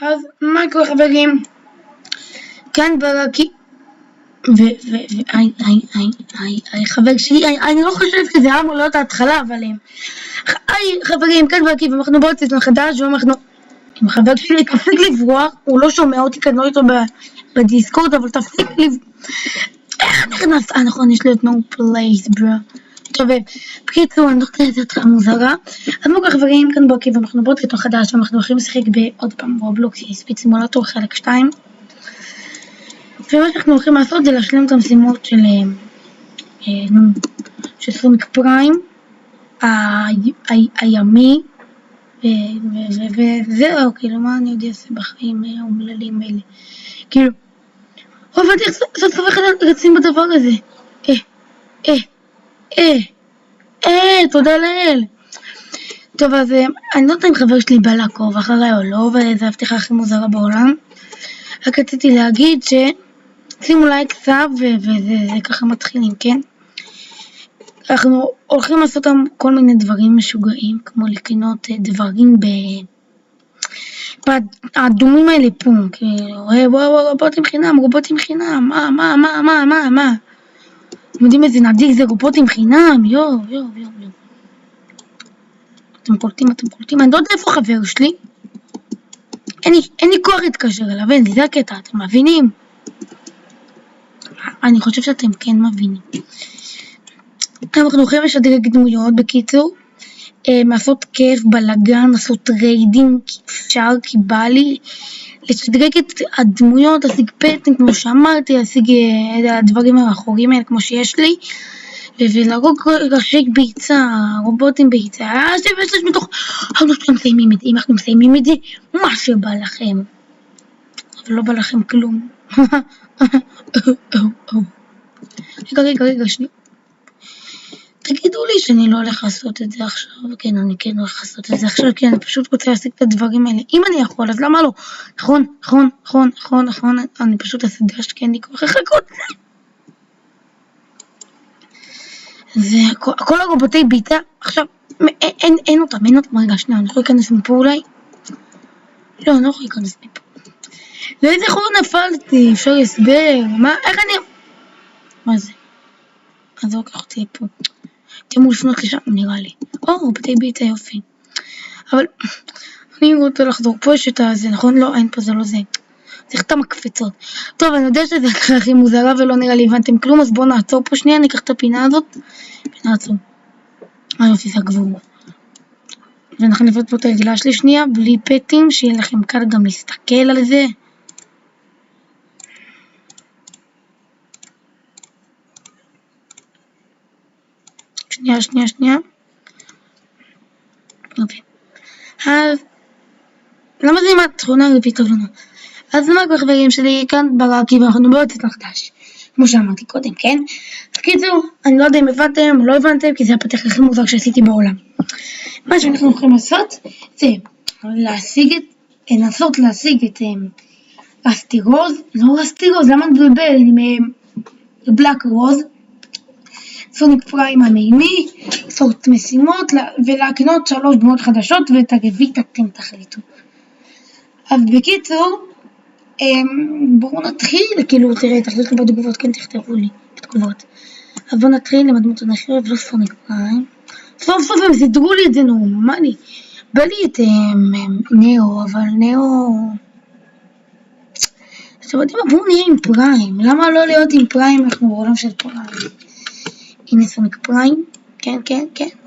אז מה קורה חברים? כאן ברקי חבר שלי, אני לא חושבת שזה היה אמור להיות ההתחלה, אבל היי חברים, כאן ברקי ואנחנו בעוד סרטון חדש ואנחנו עם החבר שלי, תפסיק לברוח, הוא לא שומע אותי, כי אני לא איתו בדיסקורד, אבל תפסיק איך נכנס? נכון, יש לי את no place bro. טוב, בקיצור, אני נותנת את המוזרה. אז מה חברים, כאן ברקי ואנחנו בעוד סרטון חדש ואנחנו הולכים לשחק בעוד פעם רובלוקס ספיד סימולטור חלק 2. ומה שאנחנו הולכים לעשות זה להשלים את המשימות של סוניק פריים הימי, וזהו, כאילו מה אני עוד אעשה בחיים האומללים האלה, כאילו עובד איך זאת סוף אחד רצים בדבר הזה. תודה לאל. טוב, אז אני לא יודעת אם חבר שלי בא לעקוב אחריי או לא, אבל זו הבטיחה הכי מוזרה בעולם. רק רציתי להגיד שימו לייק סאב וזה ככה מתחילים, כן? אנחנו הולכים לעשות כל מיני דברים משוגעים, כמו לקנות דברים האדומים האלה פה, כאילו, וואו, רובוטים חינם, מה? אתם יודעים איזה נדיק זה רובוטים חינם, יו. אתם קולטים, אני לא יודע איפה חבר שלי, אין לי כוח להתקשר אליו, זה הקטע, אתם מבינים? אני חושב שאתם כן מבינים. אנחנו הולכים לשדרג דמויות, בקיצור, לעשות כיף, בלגן, לעשות ריידים, אפשר, כי בא לי לשדרג את הדמויות, להשיג פטים, כמו שאמרתי, להשיג הדברים האחוריים האלה, כמו שיש לי, ולהרוג ראשי ביצה, רובוטים ביצה, יש מתוך, אנחנו מסיימים את זה, מה שבא לכם, אבל לא בא לכם כלום. רגע, שנייה. תגידו לי שאני לא הולך לעשות את זה עכשיו, כן, אני כן הולך לעשות את זה עכשיו, כי אני פשוט רוצה להשיג את הדברים האלה. אם אני יכול, אז למה לא? נכון, אני פשוט אעשה דש, כי אין לי כוח לחכות. זה הכל הרובוטי ביטה, עכשיו, אין אותם, רגע, שנייה, אני יכול להיכנס מפה אולי? לא, אני לא יכול להיכנס מפה. לאיזה חור נפלתי, אפשר להסבר, איך אני... מה זה? אז לא לקח אותי פה. אתם אמור לפנות לשם, נראה לי. רובוטי ביטה, יופי. אבל אני רוצה לחזור. פה יש את זה, נכון? לא, אין פה, זה לא זה. צריך את המקפצות. טוב, אני יודע שזה הכי מוזרה ולא נראה לי הבנתם כלום, אז בואו נעצור פה שנייה, ניקח את הפינה הזאת, ונעצור. יופי, זה הגבור. ואנחנו נבוא פה את הרגילה שלי שנייה, בלי פטים, שיהיה לכם קל גם להסתכל על זה. שנייה. אוקיי. אז, למה זה עם התכונה הרביעית לנו? אז מה חברים שלי, כאן ברקי ואנחנו בעוד סרטון חדש, כמו שאמרתי קודם, כן? בקיצור, אני לא יודע אם הבנתם או לא הבנתם, כי זה הפתח הכי מוזר שעשיתי בעולם. מה שאנחנו הולכים לעשות, זה לנסות להשיג את רסטי רוז, למה נבלבל עם בלק רוז, סוניק פריים המימי, לעשות משימות ולהקנות 3 דמויות חדשות ואת הרביעית אתם תחליטו. אז בקיצור, בואו נתחיל, כאילו תראה, תחליטו בתגובות, כן תכתבו לי בתגובות. אז בואו נתחיל עם הדמות הנחרב, לא סוניק פריים. סוף הם סידרו לי את זה נורמלי. בא לי את נאו, אבל נאו... עכשיו יודעים מה, בואו נהיה עם פריים. למה לא להיות עם פריים? אנחנו בעולם של פריים. הנה סוניק פריים, כן,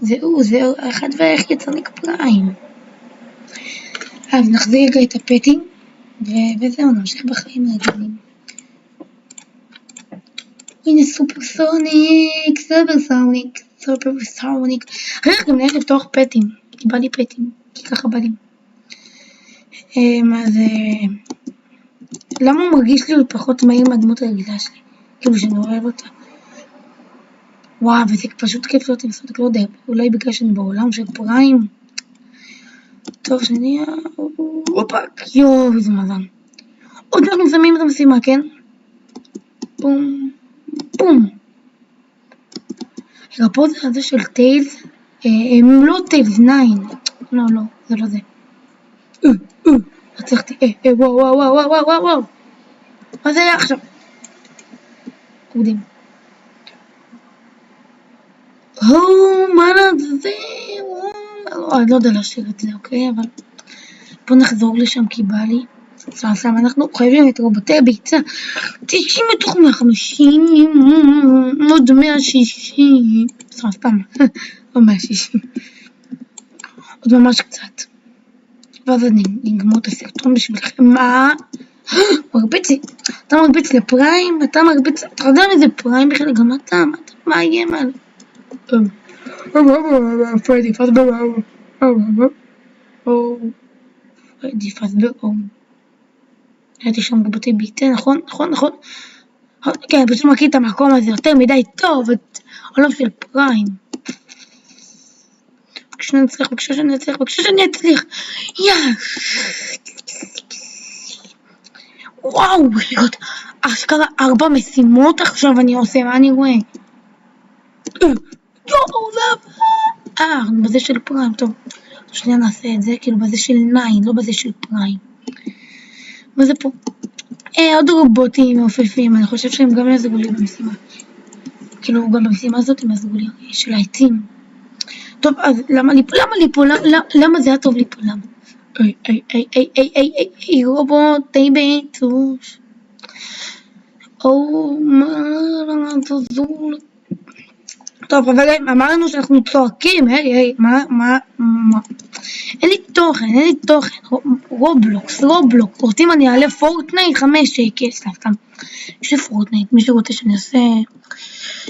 זהו, אחד והיחיד סוניק פריים. אז נחזיר רגע את הפטים, וזהו, נמשיך בחיים הרגילים. הנה סופר סוניק. רגע, גם נלך לפתוח פטים, כי בא לי פטים, כי ככה בא לי. אז למה הוא מרגיש לי פחות מהיר מהדמות הרגילה שלי? כאילו שאני אוהב אותה. וואו, וזה פשוט כיף להיות עם סוניק, לא יודע, אולי בגלל שאני בעולם של פריים. טוב, שנייה, אופק, יואו, איזה מזל. עוד אנחנו שמים את המשימה, כן? בום. רגע, פה זה הזה של טיילס, לא טיילס, 9. לא, זה לא זה. הצלחתי, וואו וואו וואו וואו וואו וואו, מה זה היה עכשיו? קודם. מה זה? אני לא יודע להשאיר את זה, אוקיי? אבל בוא נחזור לשם כי בא לי. סתם, אנחנו חייבים את רובוטי ביצה. 90 מתוך 150, עוד 160. סתם, לא 160. עוד ממש קצת. ואז אני נגמור את הסרטון בשבילכם. מה? מרביץ, אתה מרביץ לפריים? אתה מרביץ, אתה יודע מי זה פריים בכלל? גם אתה מאיים על... פרדי פאזבר, פרדי פאזבר, הייתי שם רובוטי ביטה, נכון? כן, פשוט מכיר את המקום הזה יותר מדי טוב, את עולם של פריים. בבקשה שאני אצליח, וואו, אשכרה 4 משימות עכשיו אני עושה, מה אני רואה? בזה של פריים, טוב, שנייה נעשה את זה, כאילו בזה של 9, לא בזה של פריים. מה זה פה? עוד רובוטים מעופפים, אני חושב שהם גם יעזרו לי במשימה. כאילו, גם במשימה הזאת הם יעזרו לי, של העצים. טוב, אז למה לי פה? למה זה היה טוב לי פה? למה? רובוטי ביצוש. מה תעזור לי? טוב, חברים, אמרנו שאנחנו צועקים, מה? אין לי תוכן, רובלוקס, רוצים אני אעלה פורטנייט 5 שקל, סתם, יש לי פורטנייט, מי שרוצה שאני אעשה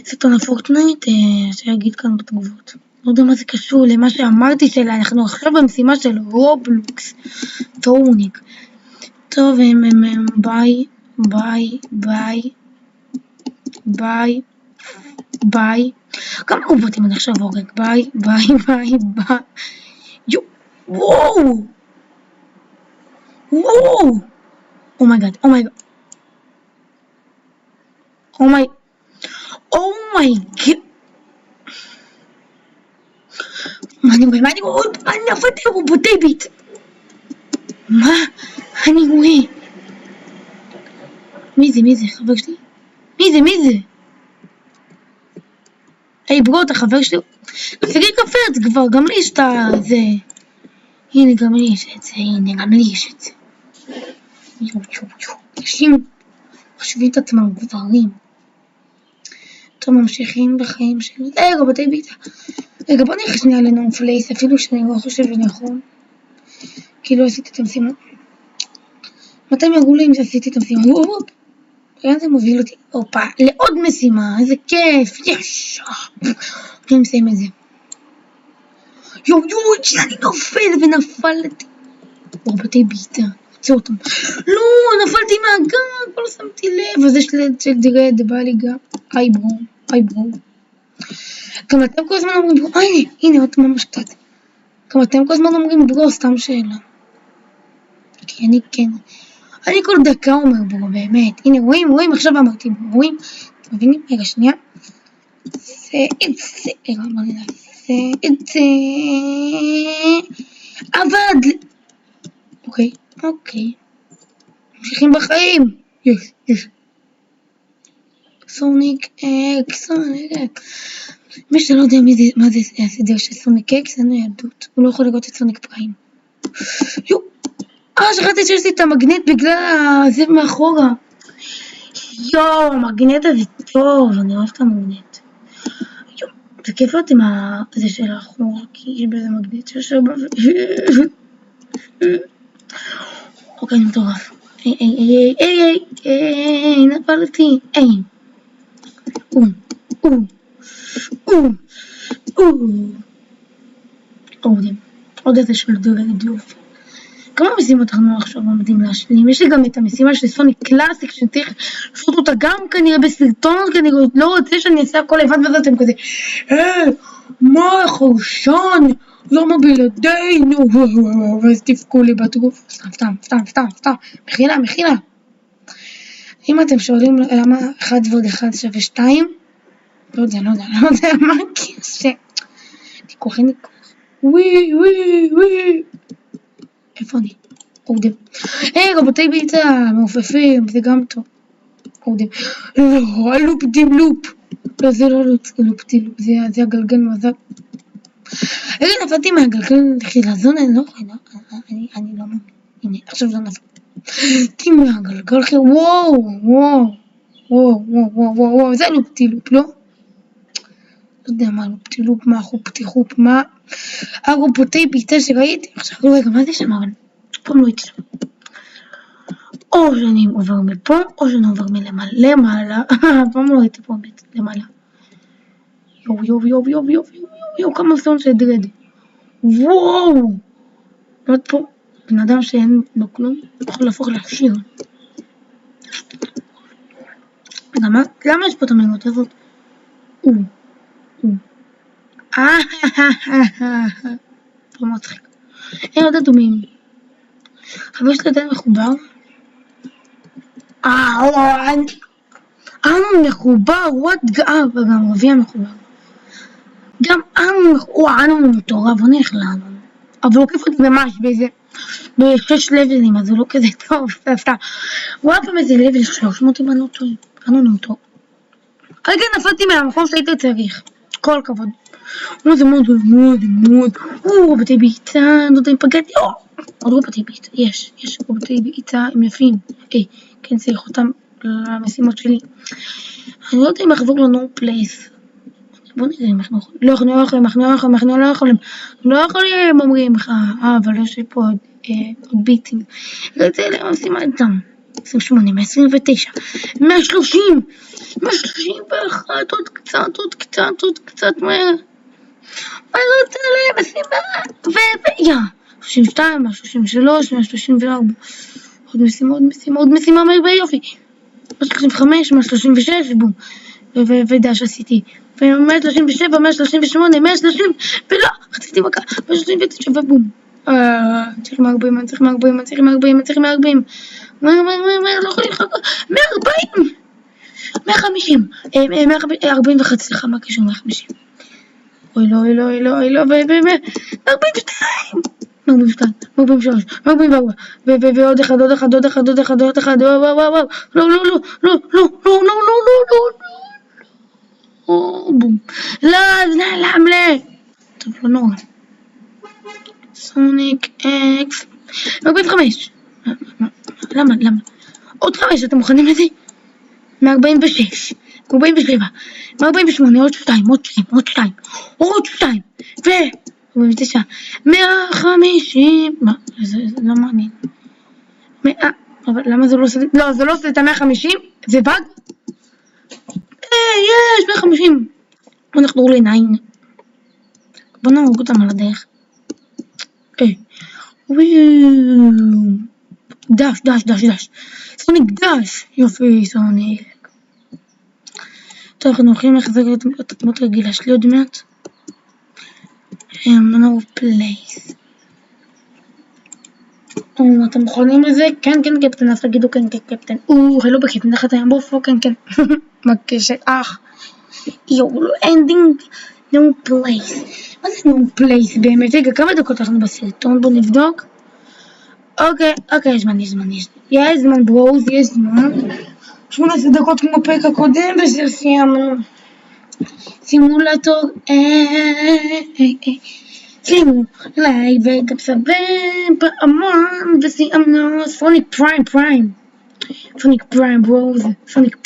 סרטון הפורטנייט, שיגיד כאן בתגובות. לא יודע מה זה קשור למה שאמרתי שלה, אנחנו עכשיו במשימה של רובלוקס, טורניק. טוב, ביי. כמה רובוטים אני עכשיו הורג? ביי. וואו! אומייגאד. מה אני רואה? אני נפלתי רובוטי ביט. מה אני רואה? מי זה? חבר שלי? מי זה? היי ברו, אתה חבר שלי? תגיד קפץ כבר, גם לי יש את זה. הנה, גם לי יש את זה. אנשים חושבים את עצמם גברים. טוב, ממשיכים בחיים שלי. רובוטי ביטה. רגע, בוא נראה שנייה לנום פלייס, אפילו שאני לא חושב נכון. כי לא עשיתי את המשימה. מתי הם יראו לי אם עשיתי את המשימה? לאן זה מוביל אותי? לעוד משימה, איזה כיף, אני מסיים את זה. אני נופל ונפלתי. רובוטי ביטה, רוצה אותם. לא, נפלתי מהגג, לא שמתי לב, אז יש של דרד, בא לי גם. היי ברו. גם אתם כל הזמן אומרים ברו, הנה, עוד ממש קצת. גם אתם כל הזמן אומרים ברו, סתם שאלה. כי אני כן. אני כל דקה אומר ברו, באמת. הנה, רואים, עכשיו אמרתי ברו, רואים? אתם מבינים? רגע, שנייה. זה עבד. אוקיי. ממשיכים בחיים. יש. סוניק אקס. מי שלא יודע מה זה הסדר של סוניק אקס, אין לו ילדות. הוא לא יכול לראות את סוניק פריים. שכחתי שיש לי את המגנט בגלל זה מאחורה. המגנט הזה טוב, אני אוהב את המגנט. זה כיף להיות עם זה של האחורה, כי יש בזה מגנט של אוקיי, אני מטורף. נפלתי. עוד איזה של דוף. כמה משימות אנחנו עכשיו עומדים להשלים? יש לי גם את המשימה של סוניק קלאסיק שצריך לעשות אותה גם כנראה בסרטון, כי אני לא רוצה שאני אעשה הכל לבד וזה אתם כזה מה חושן? למה בלעדינו? ואז תפקו לי בטרוף. סתם. מחילה. אם אתם שואלים למה 1 ועוד 1 שווה 2, לא יודע מה קשה. ניכוח. וואי. איפה אני? עובדה. רבותי ביצה, מעופפים, זה גם טוב. עובדה. לא, לופ דימלופ. לא, זה לא לופ דימלופ, זה הגלגל מזל. נפלתי מהגלגל חילזון, אני לא יכולה, אני לא מאמין. הנה, עכשיו זה נפל. נפלתי מהגלגל וואו, זה לופ דימלופ, לא? לא יודע מה לופ דימלופ, מה חופ, מה... רבותי ביצה שראיתי, עכשיו לא רגע, מה זה שם, אבל פעם לא הייתי שם. או שאני עובר מפה, או שאני עובר מלמעלה, פעם לא הייתי פה למעלה. יו, כמה סון שדרד. וואו! עוד פה, בן אדם שאין לו כלום, יכול להפוך להשאיר. למה יש פה את המנגות הזאת? לא מצחיק. אין עוד אדומים. חבר שלי עדיין מחובר. מחובר, וגם רביע מחובר. גם אנו מטורף, הוא נלך לנו. אבל הוא כיף אותי ממש באיזה, ב6 לבלים, אז הוא לא כזה טוב, סתם. הוא היה פעם איזה לבל 300 אם אני לא טועה. אנו נמטור. רגע נפלתי מהמקום שהייתי צריך. כל הכבוד. זה מאוד, רובוטי ביצה, לא יודע אם פגעתי, עוד רובוטי ביצה, יש רובוטי ביצה, הם יפים. כן, צריך אותם למשימות שלי. אני לא יודע אם יחבור לנו פלייס. בוא נראה אם אנחנו לא יכולים, אומרים לך, אבל יש לי פה עוד ביטים. רצה אליהם המשימה איתם. 28, 129, 131, עוד קצת מהר. מה רצה אליהם משימה? 32, 133, 134. עוד משימה מהר ביופי. 135, 136, בום. ודש עשיתי. 137, 138, 130, ולא, חציתי מכה. 139, ובום. צריך 140. לא יכולים לחכות. 140! 150! 141, סליחה, מה קשור 150? אוי לא, 142! 143, 144, ועוד אחד, וואו, לא, בום. לא, לעמלה. טוב, לא נורא. סוניק אקס. 145. למה? עוד 5, אתם מוכנים לזה? 146, 147, 148, עוד 2, ו... 49, 150, מה? זה לא מעניין. אבל למה זה לא עושה... לא, זה לא עושה את ה-150, זה באג? יש, 150. בוא נחדור לעיניים. בוא נהרוג אותם על הדרך. דש. סוניק דש. יופי, סוניק. טוב, אנחנו הולכים לחזק את התמות רגילה שלי עוד מעט. מנור פלייס. אתם מוכנים לזה? כן, קפטן, אז תגידו כן, קפטן. הלו בקפטן, דחת הים בופו, כן. מקשת, לא אנדינג, נו פלייס. מה זה נו פלייס באמת? רגע, כמה דקות אנחנו בסרטון? בוא נבדוק. אוקיי, יש זמן ברוז, יש זמן. 18 דקות כמו הפרק הקודם, וזה סיימנו. סימולטור, שימו לייק וגם סבב פעמון, וסיימנו סוניק פריים. סוניק פריים ברוז, סוניק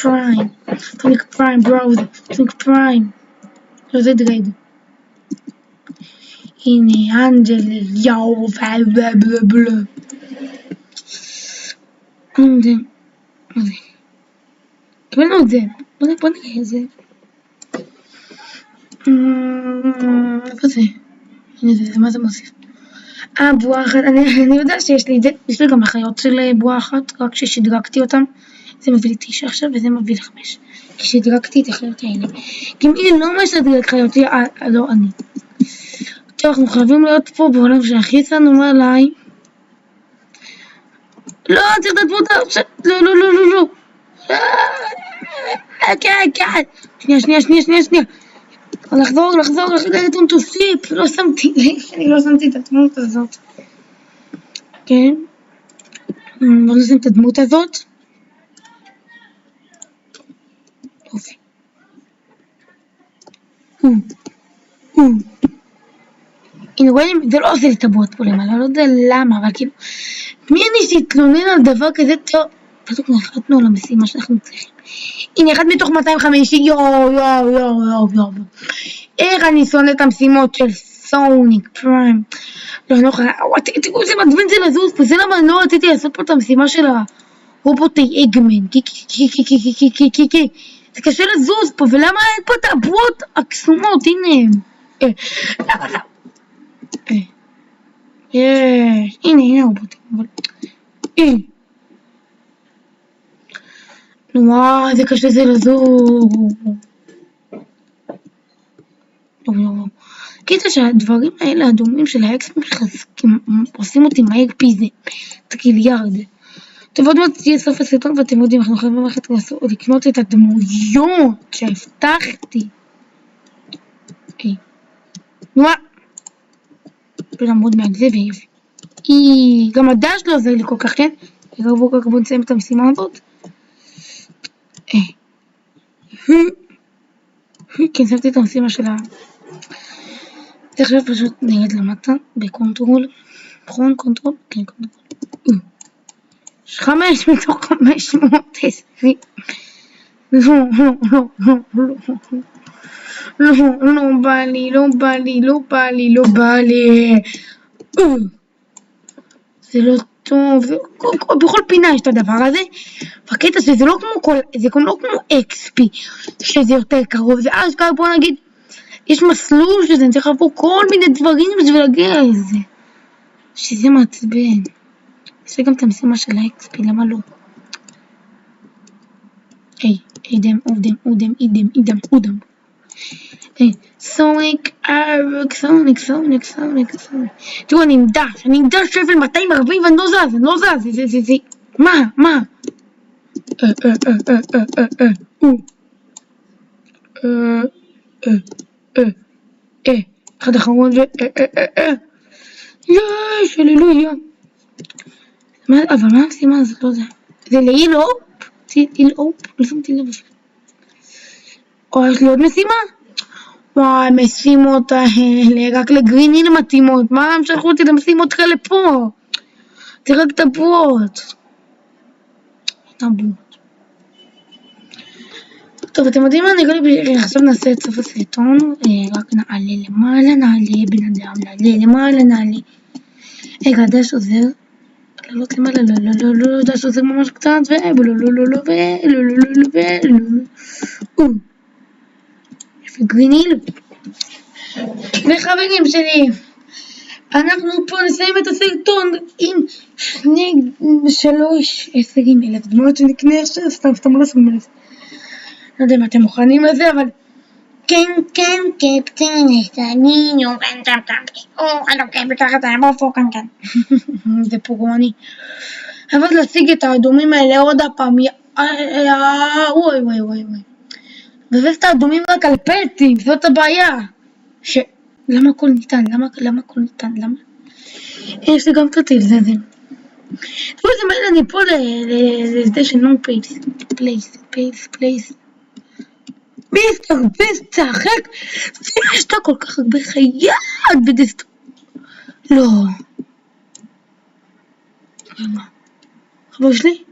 פריים. זה דרד. הנה אנג'ל, יאו, בלה. קיבלנו את זה. בוא נראה את זה. איפה זה? הנה זה, מה זה מוסיף? בועה אחת, אני יודע שיש לי את זה. יש לי גם החיות של בועה אחת, רק ששדרגתי אותם. זה מביא לי 9 עכשיו, וזה מביא לי 5. כי שדרגתי את החיות האלה. כי מי לא משדרג חיות, לא אני. טוב, אנחנו חייבים להיות פה בעולם שהכי צנוע עליי. לא, צריך לדבות עכשיו. לא. שנייה. לחזור, תוסיף. לא שמתי את התמות הזאת. כן. בוא נשים את הדמות הזאת. יופי. הנה רואים, זה לא עושה לי את הבוט פה למעלה, לא יודע למה, אבל כאילו, מי אני שיתלונן על דבר כזה טוב? פשוט נחתנו על המשימה שאנחנו צריכים. הנה, אחד מתוך 250, יואו. איך אני שונא את המשימות של סוניק פריים. לא יכולה, תראו איזה מעצבן זה לזוז פה, זה למה לא רציתי לעשות פה את המשימה של הרובוטי אגמן. כי זה קשה לזוז פה, ולמה אין פה את הבוט הקסומות, הנה הם. למה? הנה הרובוטים, אבל... וואו, זה קשה זה לזוז. קיצר שהדברים האלה הדומים של האקספים מחזקים, עושים אותי מהר פי זה, טריליארד. טוב, עוד מעט תהיה סוף הסרטון ואתם יודעים, אנחנו חייבים ללכת לקנות את הדמויות שהבטחתי. נועה. ולעמוד מעל זה ויפי. גם הדש לא עוזר לי כל כך, כן? בואו נסיים את המשימה הזאת. כן, שמתי את המשימה שלה. זה עכשיו פשוט נרד למטה בקונטרול. נכון? קונטרול? כן, קונטרול. 5 מתוך 520. לא בא לי. זה לא טוב. בכל פינה יש את הדבר הזה. והקטע שזה לא כמו אקספי, שזה יותר קרוב. זה אשכרה, בוא נגיד, יש מסלול שזה, אני צריך לעבור כל מיני דברים בשביל להגיע לזה. שזה מעצבן. יש גם את המשימה של האקספי, למה לא? אודם. סוניק. תראו, אני עם דש שפל 240 ואני לא זז. זה. מה? אחד אחרון יש, הללויה. אבל מה המשימה הזאת? לא יודע. זה לאילאופ? לא שמתי לב. יש לי עוד משימה? וואי, משימות האלה, רק לגריניל מתאימות. מה הם שלחו אותי למשימות כאלה פה? זה רק טבעות. טוב, אתם יודעים מה? עכשיו נעשה את סוף הסרטון. רק נעלה בן אדם, נעלה. רגע, דש עוזר. לעלות למעלה, לא, דש עוזר ממש קצת, גריניל. וחברים שלי, אנחנו פה נסיים את הסרטון עם 3,000 דמויות שנקנה עכשיו, סתם לא שמים לזה. לא יודע אם אתם מוכנים לזה, אבל כן, קפטן, זה פוגעני. אבל להשיג את האדומים האלה עוד הפעם, וואי. מבזבז את האדומים רק על פטים, זאת הבעיה. למה הכל ניתן? למה? יש לי גם קטע זה. תראו איזה מעלה אני פה לזה של נו פלייס. משחק, יש לה כל כך הרבה חייד בדסטור. לא. מה? חבר שלי?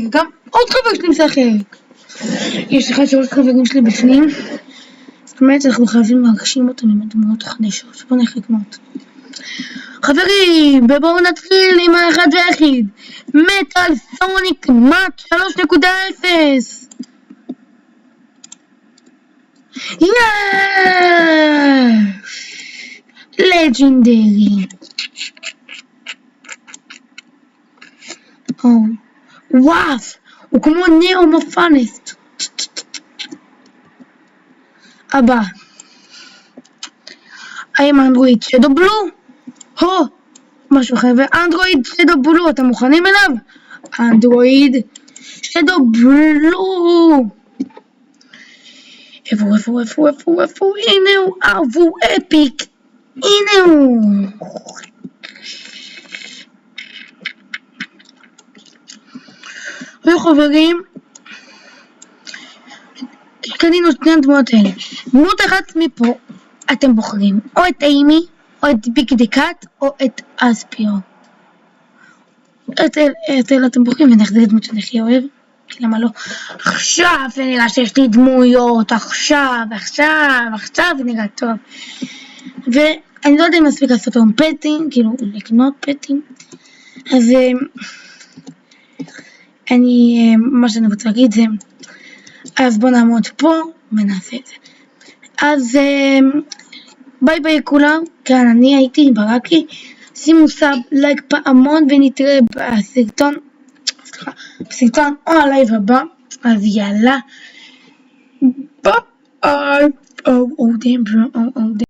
גם עוד חבר שלי משחק. יש לך שעוד חברים שלי בפנים. זאת אומרת, אנחנו חייבים להגשים אותם עם הדמויות החדשות. בואו נלך לקנות. חברים, ובואו נתחיל עם האחד והיחיד. מטל סוניק מאט 3.0. לג'נדרי. וואו, הוא כמו נאו-מופאנסט. הבא. האם אנדרואיד שדו בלו? משהו אחר, ואנדרואיד שדו בלו, אתם מוכנים אליו? אנדרואיד שדו בלו. איפה, הנה הוא אבו אפיק. הנה הוא. וחברים, קנינו שני הדמויות האלה. דמות אחת מפה, אתם בוחרים או את אימי, או את ביג דקאט, או את אספיו. את אלה אתם בוחרים ונחזיר את דמות שאני הכי אוהב. למה לא? עכשיו זה נראה שיש לי דמויות, עכשיו זה נראה טוב. ואני לא יודע אם מספיק לעשות היום פטים, כאילו לקנות פטים. אז מה שאני רוצה להגיד זה, אז בוא נעמוד פה ונעשה את זה. אז ביי ביי כולם, כאן אני הייתי ברקי, שימו סאב, לייק פעמון ונתראה בסרטון או הלייב הבא. אז יאללה, ביי.